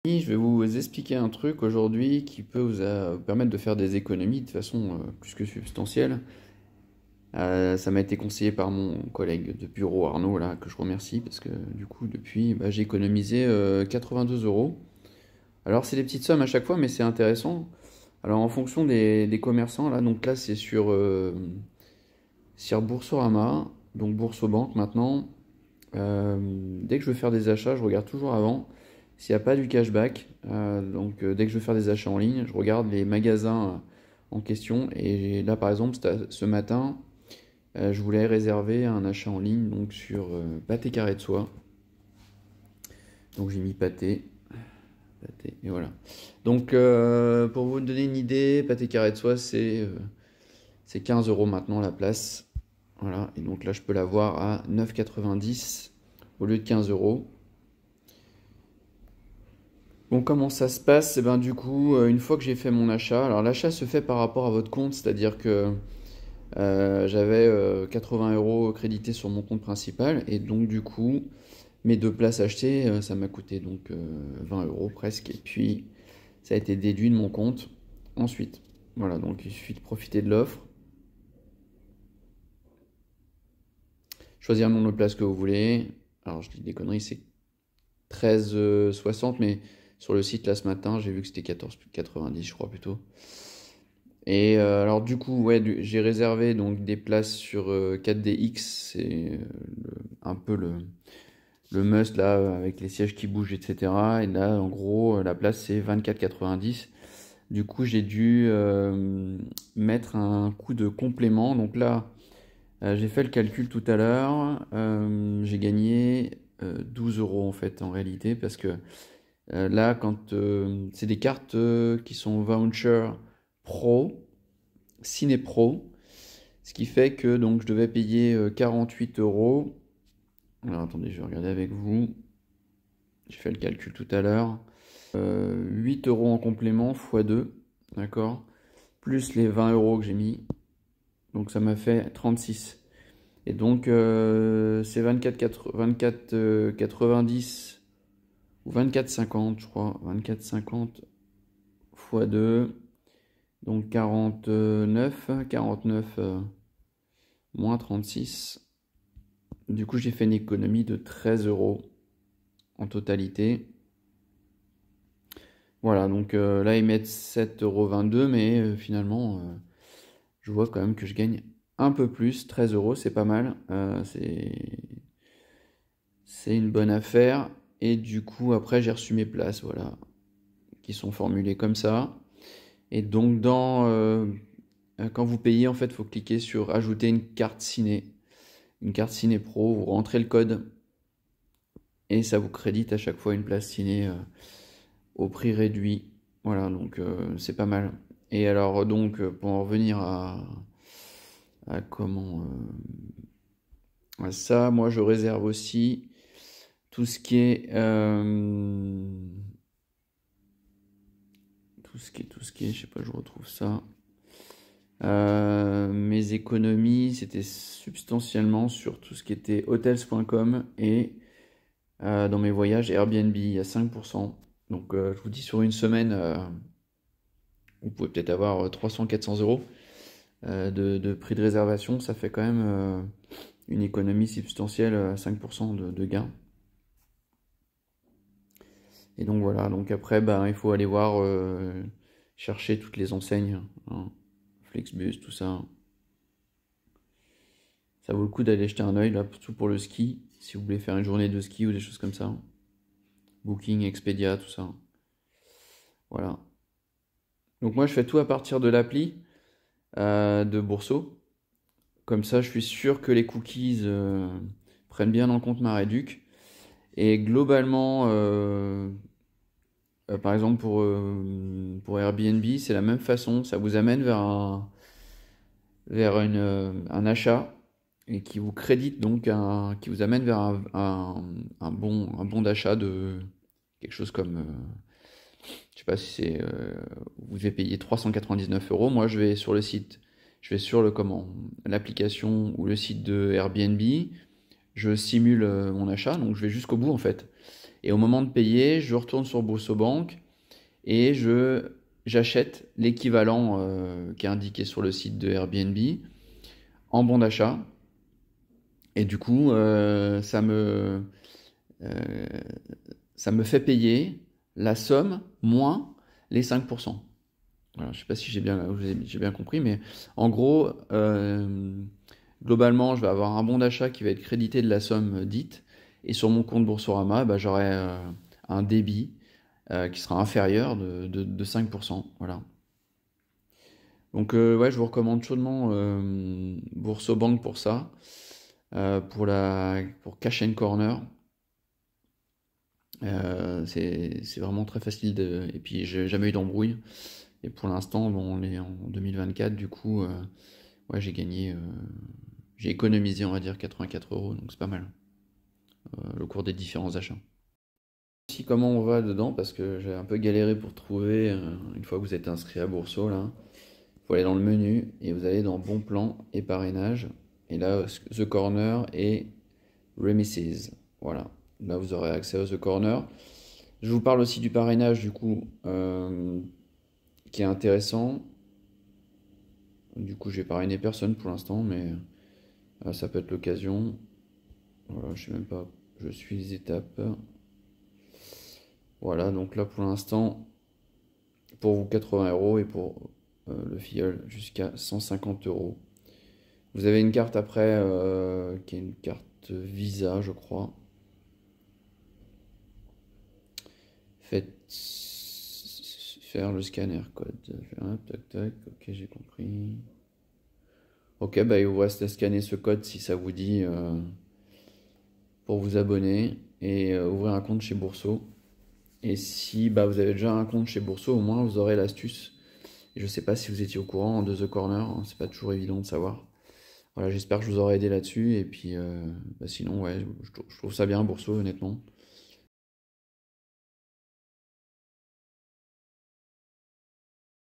Je vais vous expliquer un truc aujourd'hui qui peut vous permettre de faire des économies de façon plus que substantielle. Ça m'a été conseillé par mon collègue de bureau Arnaud, là, que je remercie, parce que du coup, depuis, j'ai économisé 82 euros. Alors, c'est des petites sommes à chaque fois, mais c'est intéressant. Alors, en fonction des commerçants, là, donc là, c'est sur Boursorama, donc Boursobank maintenant. Dès que je veux faire des achats, je regarde toujours avant s'il n'y a pas du cashback. Dès que je veux faire des achats en ligne, je regarde les magasins en question. Et là, par exemple, ce matin, je voulais réserver un achat en ligne donc sur Pâté Carré de Soie. Donc j'ai mis pâté, et voilà. Donc pour vous donner une idée, Pâté Carré de Soie, c'est 15 euros maintenant la place. Voilà, et donc là je peux l'avoir à 9,90 au lieu de 15 euros. Bon, comment ça se passe? Eh ben, du coup, une fois que j'ai fait mon achat, alors l'achat se fait par rapport à votre compte, c'est-à-dire que j'avais 80 euros crédités sur mon compte principal, et donc du coup, mes deux places achetées, ça m'a coûté donc 20 euros presque, et puis ça a été déduit de mon compte ensuite. Voilà, donc il suffit de profiter de l'offre, choisir le nombre de places que vous voulez. Alors je dis des conneries, c'est 13,60, mais sur le site là ce matin, j'ai vu que c'était 14,90, je crois plutôt. Et alors du coup, ouais, j'ai réservé donc des places sur 4DX, c'est un peu le must là, avec les sièges qui bougent, etc. Et là, en gros, la place c'est 24,90. Du coup, j'ai dû mettre un coût de complément. Donc là, j'ai fait le calcul tout à l'heure. J'ai gagné 12 euros en fait, en réalité, parce que là, quand c'est des cartes qui sont voucher pro, Ciné Pro, ce qui fait que donc je devais payer 48 euros. Alors attendez, je vais regarder avec vous. J'ai fait le calcul tout à l'heure. 8 euros en complément x 2, d'accord? Plus les 20 euros que j'ai mis. Donc ça m'a fait 36. Et donc c'est 90 ou 24,50 je crois. 24,50 x 2. Donc 49 moins 36. Du coup, j'ai fait une économie de 13 euros en totalité. Voilà, donc là, ils mettent 7,22 €, mais finalement, je vois quand même que je gagne un peu plus. 13 euros, c'est pas mal. C'est une bonne affaire. Et du coup, après, j'ai reçu mes places, voilà, qui sont formulées comme ça. Et donc, quand vous payez, en fait, il faut cliquer sur ajouter une carte ciné. Une carte ciné pro, vous rentrez le code et ça vous crédite à chaque fois une place ciné au prix réduit. Voilà, donc c'est pas mal. Et alors donc pour en revenir à comment à ça, moi je réserve aussi tout ce qui est je sais pas, je retrouve ça. Mes économies, c'était substantiellement sur tout ce qui était hotels.com et dans mes voyages Airbnb à 5%. Donc je vous dis sur une semaine, vous pouvez peut-être avoir 300-400 euros de prix de réservation. Ça fait quand même une économie substantielle à 5% de gain. Et donc voilà, donc après il faut aller voir, chercher toutes les enseignes, hein. Flixbus, tout ça. Ça vaut le coup d'aller jeter un oeil là, surtout pour le ski, si vous voulez faire une journée de ski ou des choses comme ça. Booking, Expedia, tout ça. Voilà. Donc moi je fais tout à partir de l'appli de Bourseau. Comme ça je suis sûr que les cookies prennent bien en compte ma réduc. Et globalement, par exemple pour Airbnb, c'est la même façon. Ça vous amène vers un achat et qui vous crédite donc qui vous amène vers un bon d'achat de quelque chose comme je sais pas si vous devez payer 399 euros. Moi, je vais sur le site, je vais sur l'application ou le site de Airbnb, je simule mon achat, donc je vais jusqu'au bout en fait. Et au moment de payer, je retourne sur BoursoBank et j'achète l'équivalent qui est indiqué sur le site de Airbnb en bon d'achat. Et du coup, euh, ça me fait payer la somme moins les 5%. Voilà, je ne sais pas si j'ai bien compris, mais en gros, globalement, je vais avoir un bon d'achat qui va être crédité de la somme dite, et sur mon compte Boursorama, bah, j'aurai un débit qui sera inférieur de 5%. Voilà. Donc ouais, je vous recommande chaudement BoursoBank pour ça, pour Cash and Corner. C'est vraiment très facile et puis j'ai jamais eu d'embrouille. Et pour l'instant, bon, on est en 2024, du coup, ouais, j'ai économisé, on va dire, 84 euros, donc c'est pas mal, le cours des différents achats. Si comment on va dedans, parce que j'ai un peu galéré pour trouver, une fois que vous êtes inscrit à Bourso, là, il faut aller dans le menu, et vous allez dans Bon plan et parrainage, et là, The Corner et Remisses. Voilà, là vous aurez accès à The Corner. Je vous parle aussi du parrainage, du coup, qui est intéressant. Du coup, j'ai parrainé personne pour l'instant, mais ça peut être l'occasion. Voilà, je sais même pas, je suis les étapes. Voilà, donc là pour l'instant, pour vous 80 euros et pour le filleul jusqu'à 150 euros. Vous avez une carte après qui est une carte Visa, je crois. Faites faire le scanner code. Tac, tac, ok, j'ai compris. Ok, bah il vous reste à scanner ce code si ça vous dit pour vous abonner et ouvrir un compte chez Bourso. Et si bah, vous avez déjà un compte chez Bourso, au moins vous aurez l'astuce. Et je sais pas si vous étiez au courant de The Corner, hein, c'est pas toujours évident de savoir. Voilà, j'espère que je vous aurai aidé là-dessus. Et puis bah, sinon, ouais, je trouve ça bien Bourso, honnêtement.